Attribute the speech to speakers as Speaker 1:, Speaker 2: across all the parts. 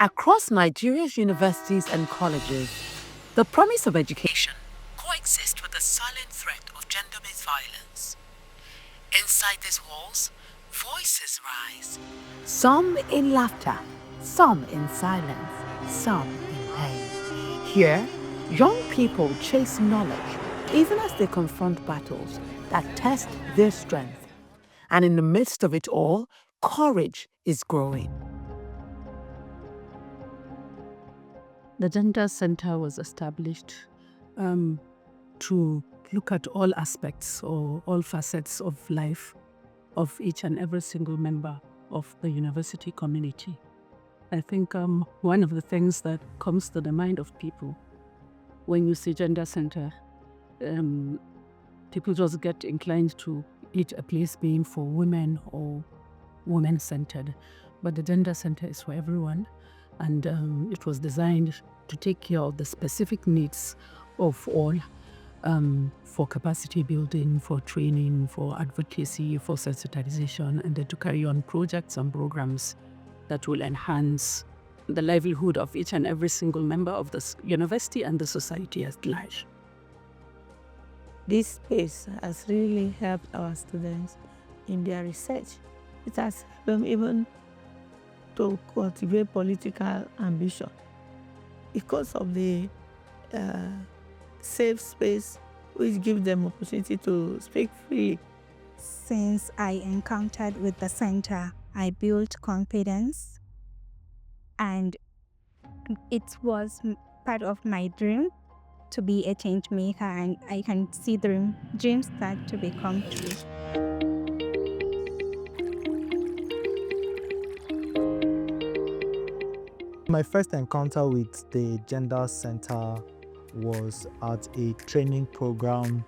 Speaker 1: Across Nigeria's universities and colleges, the promise of education coexists with the silent threat of gender-based violence. Inside these walls, voices rise. Some in laughter, some in silence, some in pain. Here, young people chase knowledge, even as they confront battles that test their strength. And in the midst of it all, courage is growing.
Speaker 2: The Gender Center was established to look at all aspects or all facets of life of each and every single member of the university community. I think one of the things that comes to the mind of people when you say Gender Center, people just get inclined to it a place being for women or women-centered. But the Gender Center is for everyone, and it was designed to take care of the specific needs of all, for capacity building, for training, for advocacy, for sensitization, and then to carry on projects and programs that will enhance the livelihood of each and every single member of this university and the society at large.
Speaker 3: This space has really helped our students in their research. It has helped them even to cultivate political ambition because of the safe space which gives them opportunity to speak freely.
Speaker 4: Since I encountered with the center, I built confidence, and it was part of my dream to be a change maker, and I can see the dreams start to become true.
Speaker 5: My first encounter with the Gender Center was at a training program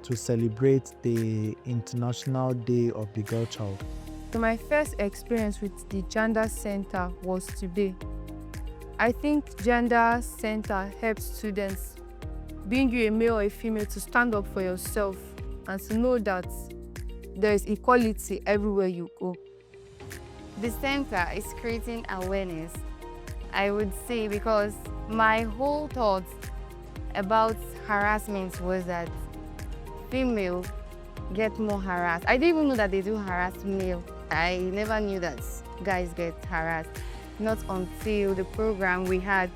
Speaker 5: to celebrate the International Day of the Girl Child.
Speaker 6: So my first experience with the Gender Center was today. I think Gender Center helps students, being you a male or a female, to stand up for yourself and to know that there is equality everywhere you go.
Speaker 7: The center is creating awareness, I would say, because my whole thought about harassment was that female get more harassed. I didn't even know that they do harass male. I never knew that guys get harassed, not until the program we had.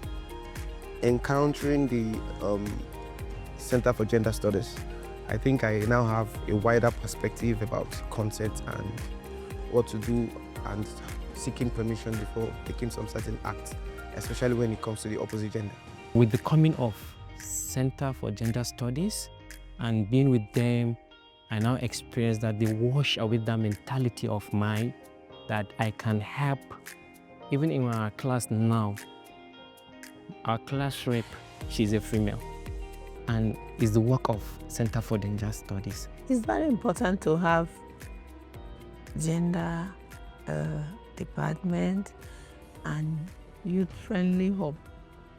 Speaker 8: Encountering the Center for Gender Studies, I think I now have a wider perspective about consent and what to do and seeking permission before taking some certain acts, especially when it comes to the opposite gender.
Speaker 9: With the coming of Center for Gender Studies and being with them, I now experience that they wash away that mentality of mine that I can help. Even in our class now, our class rep, she's a female, and it's the work of Center for Gender Studies.
Speaker 3: It's very important to have gender department and youth-friendly hub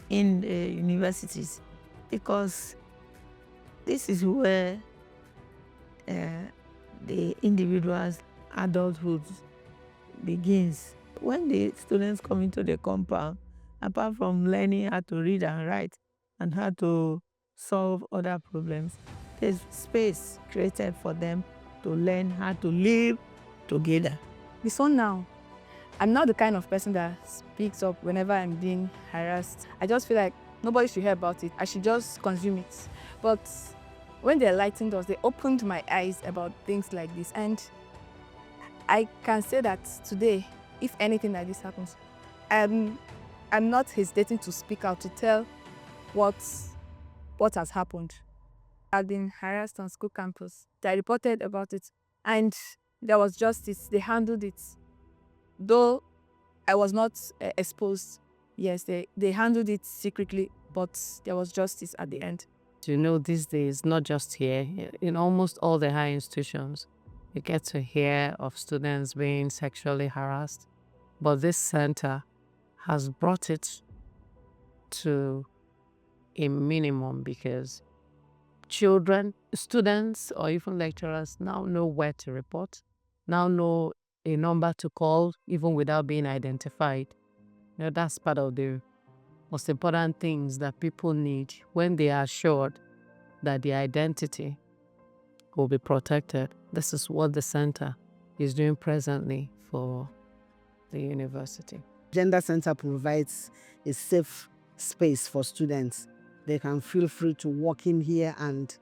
Speaker 3: in the universities, because this is where the individual's adulthood begins. When the students come into the compound, apart from learning how to read and write and how to solve other problems, there's space created for them to learn how to live together.
Speaker 6: So now, I'm not the kind of person that speaks up whenever I'm being harassed. I just feel like nobody should hear about it. I should just consume it. But when they enlightened us, they opened my eyes about things like this. And I can say that today, if anything like this happens, I'm not hesitating to speak out, to tell what has happened. I've been harassed on school campus. I reported about it, and there was justice. They handled it. Though I was not exposed, yes, they handled it secretly, but there was justice at the end.
Speaker 2: You know, these days, not just here, in almost all the high institutions, you get to hear of students being sexually harassed. But this center has brought it to a minimum, because children, students, or even lecturers now know where to report, now know a number to call even without being identified. That's part of the most important things that people need when they are assured that their identity will be protected. This is what the center is doing presently for the university.
Speaker 10: Gender Center provides a safe space for students. They can feel free to walk in here and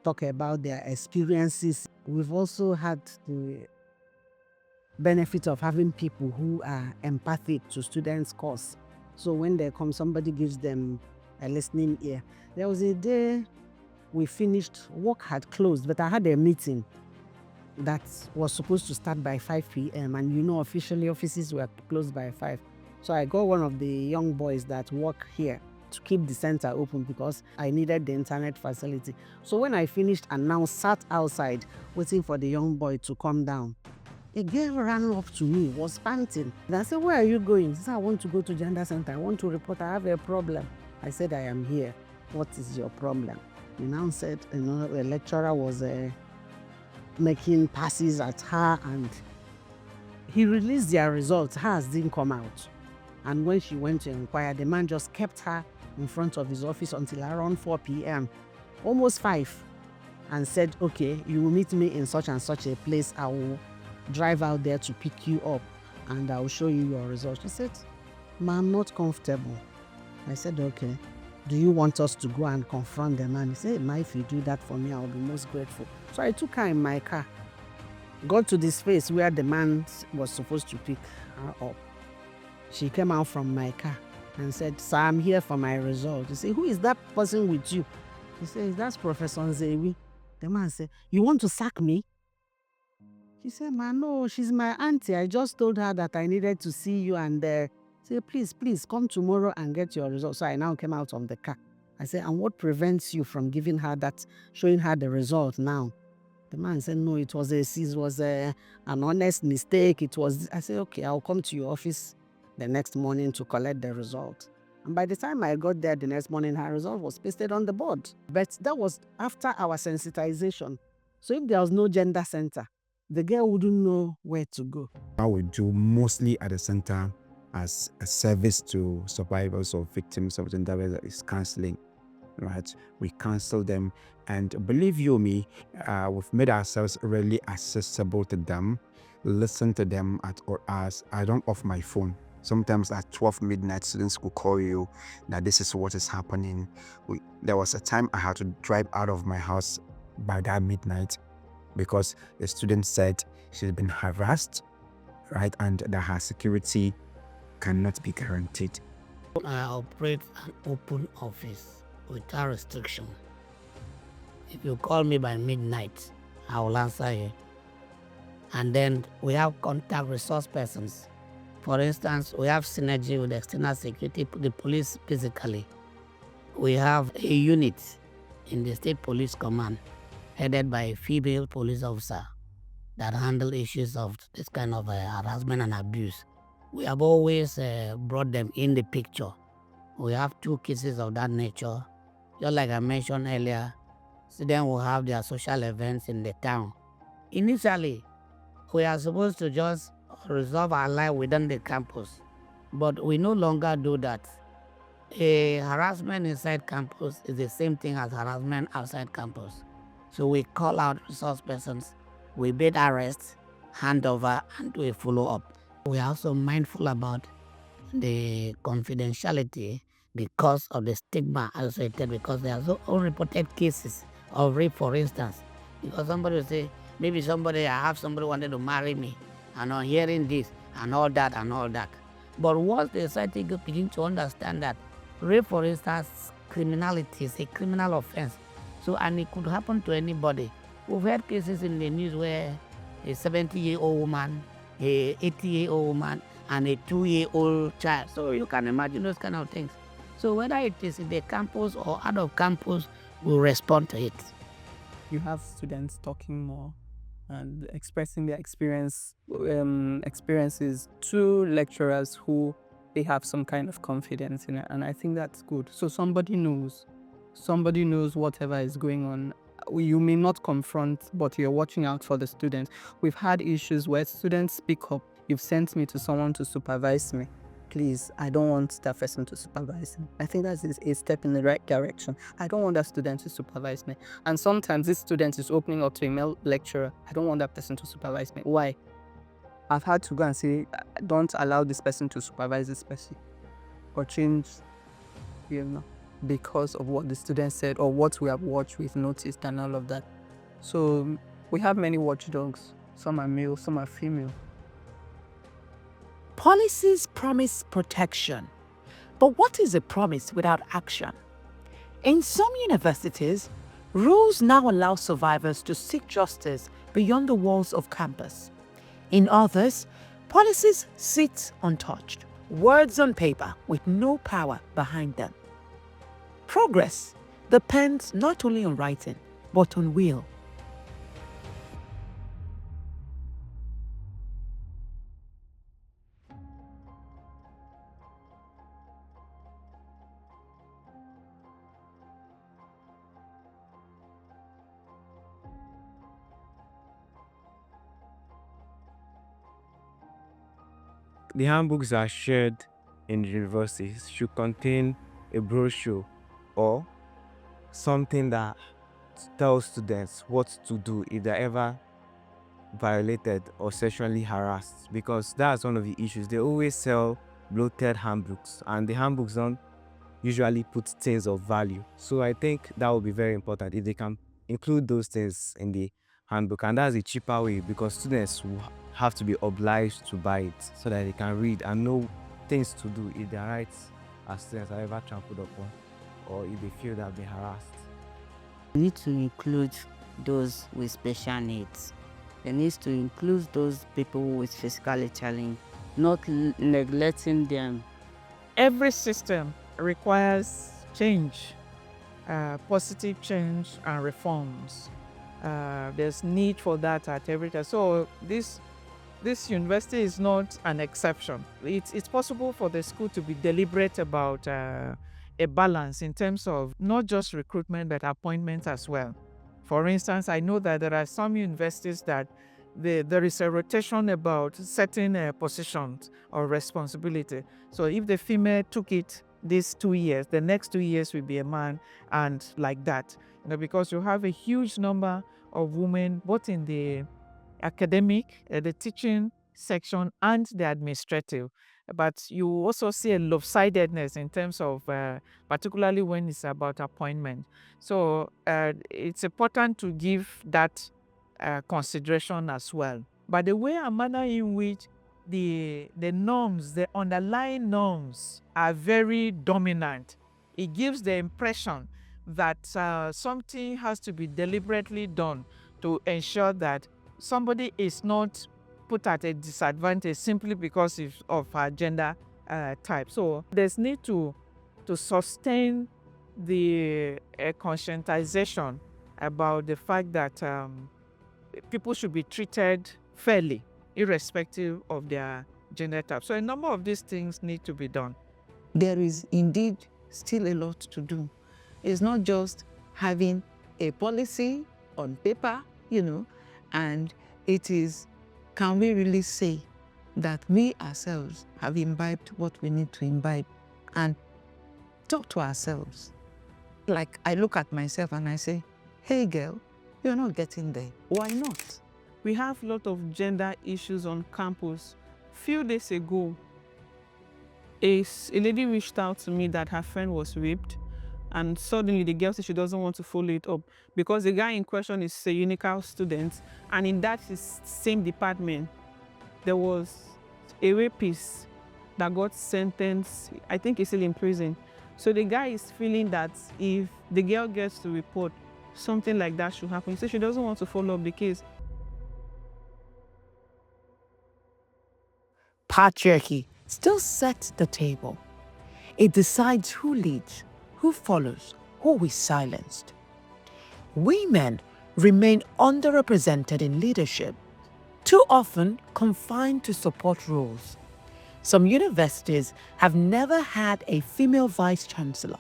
Speaker 10: talk about their experiences. We've also had the benefit of having people who are empathic to students' course. So when they come, somebody gives them a listening ear. There was a day we finished, work had closed, but I had a meeting that was supposed to start by 5 p.m. and officially offices were closed by 5. So I got one of the young boys that work here to keep the center open because I needed the internet facility. So when I finished and now sat outside waiting for the young boy to come down, a girl ran up to me, was panting. And I said, "Where are you going?" She said, "I want to go to Gender Center. I want to report. I have a problem." I said, "I am here. What is your problem?" He now said, the lecturer was making passes at her and he released their results. Hers didn't come out. And when she went to inquire, the man just kept her in front of his office until around 4 p.m., almost 5, and said, "Okay, you will meet me in such and such a place. I will drive out there to pick you up and I will show you your results." She said, "Ma, I'm not comfortable." I said, "Okay. Do you want us to go and confront the man?" He said, "Ma, if you do that for me, I'll be most grateful." So I took her in my car, got to the space where the man was supposed to pick her up. She came out from my car and said, "Sir, I'm here for my result." He said, "Who is that person with you?" He said, "That's Professor Nzewi." The man said, "You want to sack me?" She said, "Ma, no, she's my auntie. I just told her that I needed to see you and say, please come tomorrow and get your results." So I now came out of the car. I said, "And what prevents you from giving her that, showing her the result now?" The man said, "No, it was an honest mistake. It was." I said, "Okay, I'll come to your office the next morning to collect the result." And by the time I got there the next morning, her result was pasted on the board. But that was after our sensitization. So if there was no gender center, the girl wouldn't know where to go.
Speaker 11: What we do mostly at the center as a service to survivors or victims of gender violence is counseling, right? We counsel them, and believe you me, we've made ourselves really accessible to them, listen to them at all hours. I don't off my phone. Sometimes at 12 midnight, students will call you that this is what is happening. There was a time I had to drive out of my house by that midnight because the student said she's been harassed, right, and that her security cannot be guaranteed.
Speaker 12: I operate an open office without restriction. If you call me by midnight, I will answer you. And then we have contact resource persons. For instance, we have synergy with external security, the police physically. We have a unit in the State Police Command headed by a female police officer that handle issues of this kind of harassment and abuse. We have always brought them in the picture. We have 2 cases of that nature. Just like I mentioned earlier, students will have their social events in the town. Initially, we are supposed to just resolve our life within the campus, but we no longer do that. A harassment inside campus is the same thing as harassment outside campus. So we call out resource persons, we bid arrest, handover, and do a follow-up. We are also mindful about the confidentiality because of the stigma associated, because there are so unreported cases of rape, for instance. Because somebody will say, maybe I have somebody wanted to marry me, and on hearing this, and all that, and all that. But once the society begin to understand that rape, for instance, criminality is a criminal offense, so, and it could happen to anybody. We've had cases in the news where a 70-year-old woman, a 80-year-old woman, and a 2-year-old child. So you can imagine those kind of things. So whether it is in the campus or out of campus, we'll respond to it.
Speaker 13: You have students talking more and expressing their experiences to lecturers who they have some kind of confidence in it, and I think that's good. So somebody knows whatever is going on. You may not confront, but you're watching out for the students. We've had issues where students speak up. You've sent me to someone to supervise me. please, I don't want that person to supervise me. I think that's a step in the right direction. I don't want that student to supervise me. And sometimes this student is opening up to a male lecturer. I don't want that person to supervise me. Why? I've had to go and say, don't allow this person to supervise this person or change, because of what the student said or what we have watched, we've noticed and all of that. So we have many watchdogs. Some are male, some are female.
Speaker 1: Policies promise protection, but what is a promise without action? In some universities, rules now allow survivors to seek justice beyond the walls of campus. In others, policies sit untouched, words on paper with no power behind them. Progress depends not only on writing, but on will.
Speaker 8: The handbooks are shared in universities should contain a brochure or something that tells students what to do if they're ever violated or sexually harassed, because that's one of the issues. They always sell bloated handbooks and the handbooks don't usually put things of value. So I think that would be very important if they can include those things in the handbook, and that's a cheaper way because students will have to be obliged to buy it so that they can read and know things to do if their rights as students are ever trampled upon or if they feel they have been harassed.
Speaker 14: We need to include those with special needs. It needs to include those people with physically challenged, not neglecting them.
Speaker 3: Every system requires change, positive change and reforms. There's need for that at every time. So this university is not an exception. It's possible for the school to be deliberate about a balance in terms of not just recruitment but appointments as well. For instance, I know that there are some universities that there is a rotation about certain positions or responsibility. So if the female took it these 2 years, the next 2 years will be a man, and like that. Because you have a huge number of women both in the academic, the teaching section and the administrative. But you also see a lopsidedness in terms of, particularly when it's about appointment. So it's important to give that consideration as well. But the way and manner in which the norms, the underlying norms are very dominant, it gives the impression that something has to be deliberately done to ensure that somebody is not put at a disadvantage simply because of her gender type. So there's need to sustain the conscientization about the fact that people should be treated fairly, irrespective of their gender type. So a number of these things need to be done.
Speaker 15: There is indeed still a lot to do. It's not just having a policy on paper, and it is, can we really say that we ourselves have imbibed what we need to imbibe and talk to ourselves? Like I look at myself and I say, hey girl, you're not getting there. Why not?
Speaker 13: We have a lot of gender issues on campus. Few days ago, a lady reached out to me that her friend was raped, and suddenly the girl said she doesn't want to follow it up because the guy in question is a Unical student, and in that same department, there was a rapist that got sentenced. I think he's still in prison. So the guy is feeling that if the girl gets to report, something like that should happen. So she doesn't want to follow up the case.
Speaker 1: Patriarchy still sets the table. It decides who leads, who follows, who is silenced. Women remain underrepresented in leadership, too often confined to support roles. Some universities have never had a female vice-chancellor.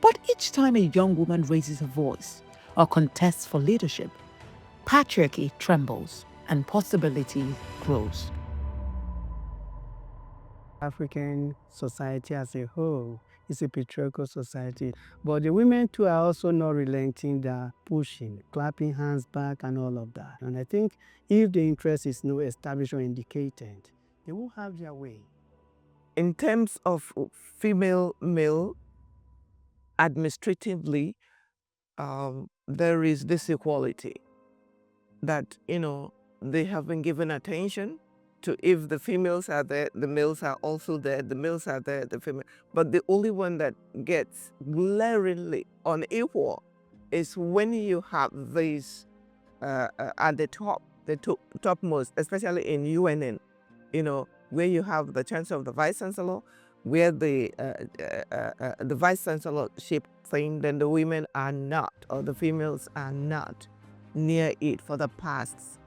Speaker 1: But each time a young woman raises a voice or contests for leadership, patriarchy trembles and possibility grows.
Speaker 16: African society as a whole is a patriarchal society, but the women too are also not relenting. They're pushing, clapping hands back and all of that. And I think if the interest is not established or indicated, they will have their way.
Speaker 3: In terms of female-male, administratively, there is this equality that, they have been given attention to. If the females are there, the males are also there, the males are there, the female. But the only one that gets glaringly unequal is when you have these at the top, topmost, especially in UNN, where you have the Chancellor of the Vice Chancellor, where the Vice Chancellorship thing, then the women are not, or the females are not near it for the past,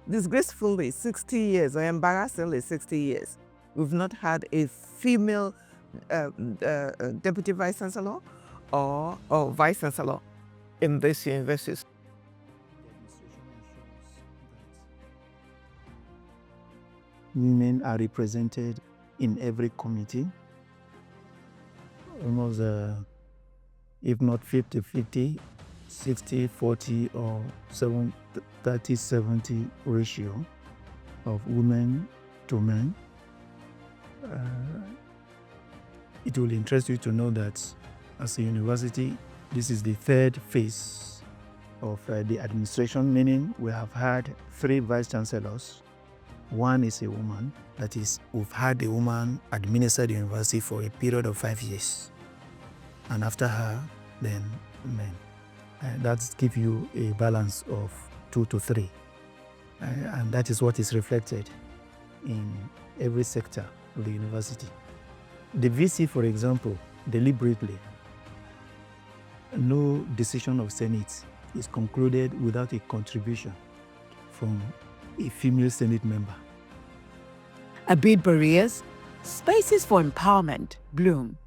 Speaker 3: disgracefully, 60 years, or embarrassingly 60 years. We've not had a female Deputy Vice Chancellor or Vice Chancellor in this university.
Speaker 5: Women are represented in every committee, almost if not 50-50, 60-40 or 30-70 ratio of women to men. It will interest you to know that as a university, this is the third phase of the administration, meaning we have had 3 vice chancellors. One is a woman. That is, we've had a woman administer the university for a period of 5 years. And after her, then men. That gives you a balance of 2 to 3. And that is what is reflected in every sector of the university. The VC, for example, deliberately, no decision of Senate is concluded without a contribution from a female Senate member.
Speaker 1: Amid barriers, spaces for empowerment bloom.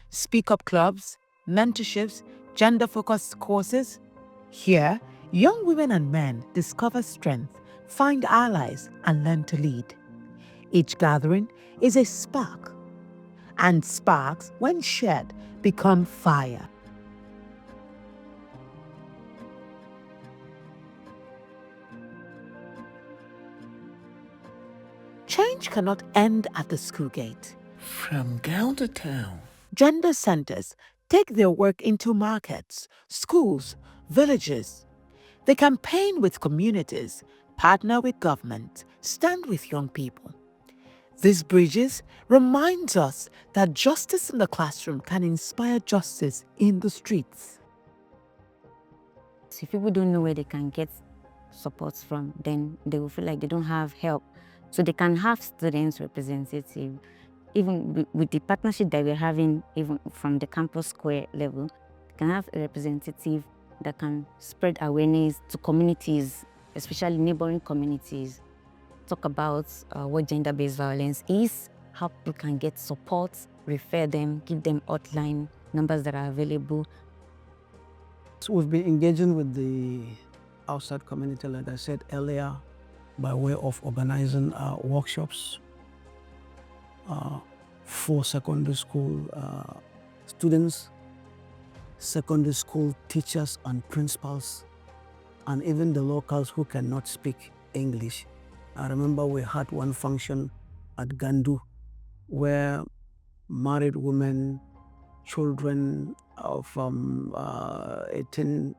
Speaker 1: Speak Up clubs, mentorships, gender-focused courses. Here, young women and men discover strength, find allies, and learn to lead. Each gathering is a spark, and sparks, when shared, become fire. Change cannot end at the school gate.
Speaker 17: From town to town,
Speaker 1: Gender centers take their work into markets, schools, villages. They campaign with communities, partner with government, stand with young people. These bridges reminds us that justice in the classroom can inspire justice in the streets.
Speaker 18: If people don't know where they can get support from, then they will feel like they don't have help. So they can have students representative, even with the partnership that we're having, even from the campus square level, can have a representative that can spread awareness to communities, especially neighboring communities, talk about what gender-based violence is, how people can get support, refer them, give them hotline numbers that are available.
Speaker 16: So we've been engaging with the outside community, like I said earlier, by way of organizing workshops for secondary school students, secondary school teachers and principals, and even the locals who cannot speak English. I remember we had one function at Gandu where married women, children from 18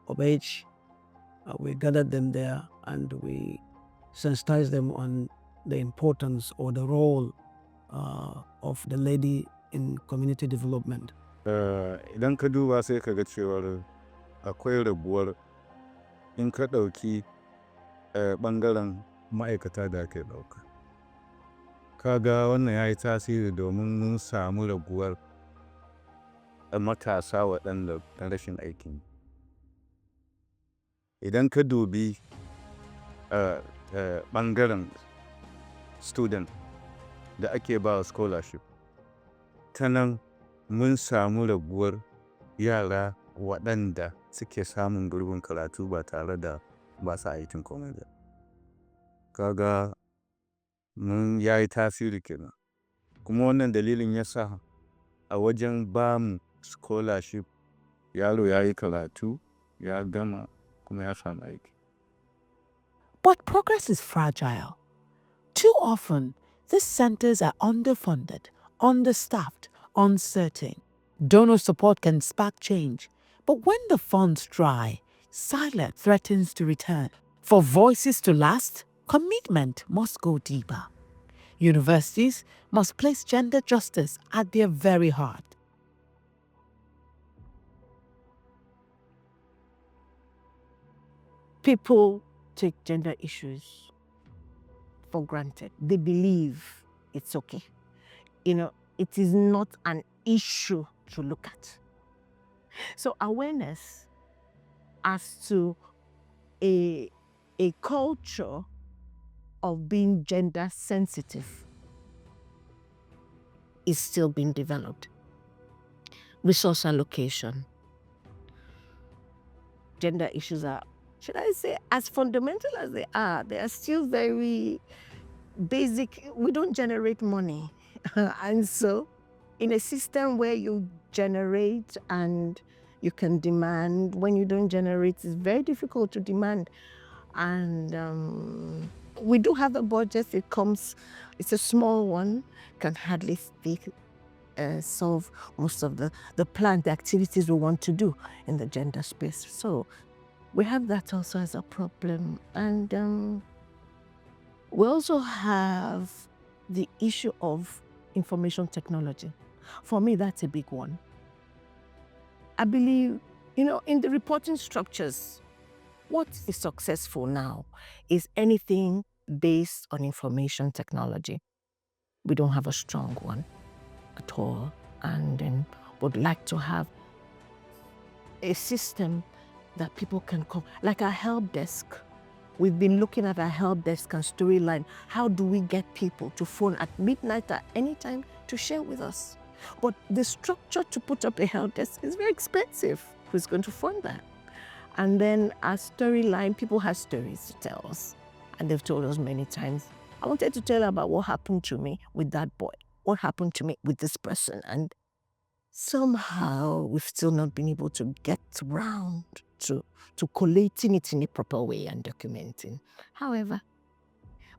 Speaker 16: of age, we gathered them there and we sensitized them on the importance or the role of the lady in community development.
Speaker 19: Idan ka duba sai ka ga cewar akwai rabuwar in ka ɗauki ɓangaren ma'aikata da ake ɗauka. Kaga wannan ya yi tasiri domin mun samu raguwar matasa waɗanda rashin aikin. Idan ka dubi ɓangaren student da ake ba scholarship, ta nan mun samu raguwar yara waɗanda suke samun gurbin karatu ba tare da ba su aikin komai ba. Kaga mun yayi tasiri kenan. Kuma wannan dalilin ya sa a wajen ba mu scholarship yaro ya yi karatu, ya gama kuma ya samu aiki.
Speaker 1: But progress is fragile. Too often, these centers are underfunded, understaffed, uncertain. Donor support can spark change, but when the funds dry, silence threatens to return. For voices to last, commitment must go deeper. Universities must place gender justice at their very heart.
Speaker 10: People take gender issues for granted. They believe it's okay. It is not an issue to look at. So awareness as to a culture of being gender sensitive is still being developed. Resource allocation. Gender issues are, should I say, as fundamental as they are still very basic. We don't generate money. And so in a system where you generate and you can demand, when you don't generate, it's very difficult to demand. And we do have a budget. It's a small one, can hardly solve most of the planned activities we want to do in the gender space. So we have that also as a problem. And we also have the issue of information technology. For me, that's a big one. I believe, in the reporting structures, what is successful now is anything based on information technology. We don't have a strong one at all, and would like to have a system that people can come, like our help desk. We've been looking at our help desk and storyline. How do we get people to phone at midnight at any time to share with us? But the structure to put up a help desk is very expensive. Who's going to fund that? And then our storyline, people have stories to tell us. And they've told us many times. I wanted to tell about what happened to me with that boy. What happened to me with this person? And somehow we've still not been able to get around to collating it in a proper way and documenting. However,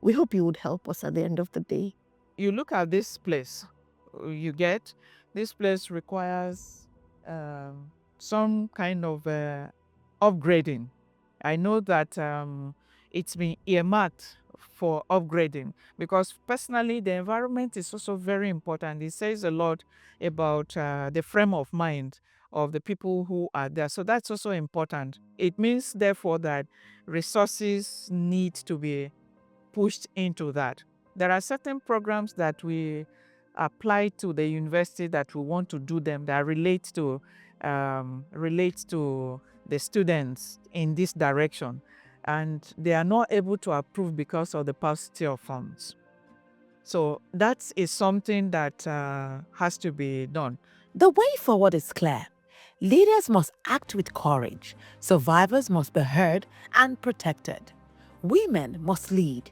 Speaker 10: we hope you would help us at the end of the day.
Speaker 15: You look at this place, this place requires some kind of upgrading. I know that it's been earmarked for upgrading because personally the environment is also very important. It says a lot about the frame of mind of the people who are there. So that's also important. It means therefore that resources need to be pushed into that. There are certain programs that we apply to the university that we want to do them that relate to the students in this direction, and they are not able to approve because of the paucity of funds. So that is something that has to be done.
Speaker 1: The way forward is clear. Leaders must act with courage. Survivors must be heard and protected. Women must lead.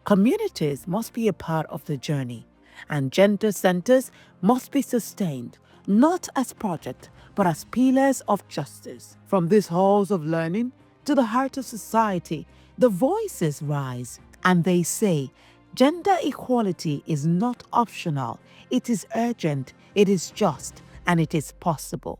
Speaker 1: Communities must be a part of the journey. And gender centers must be sustained, not as projects, but as pillars of justice. From these halls of learning to the heart of society, the voices rise and they say, gender equality is not optional. It is urgent, it is just, and it is possible.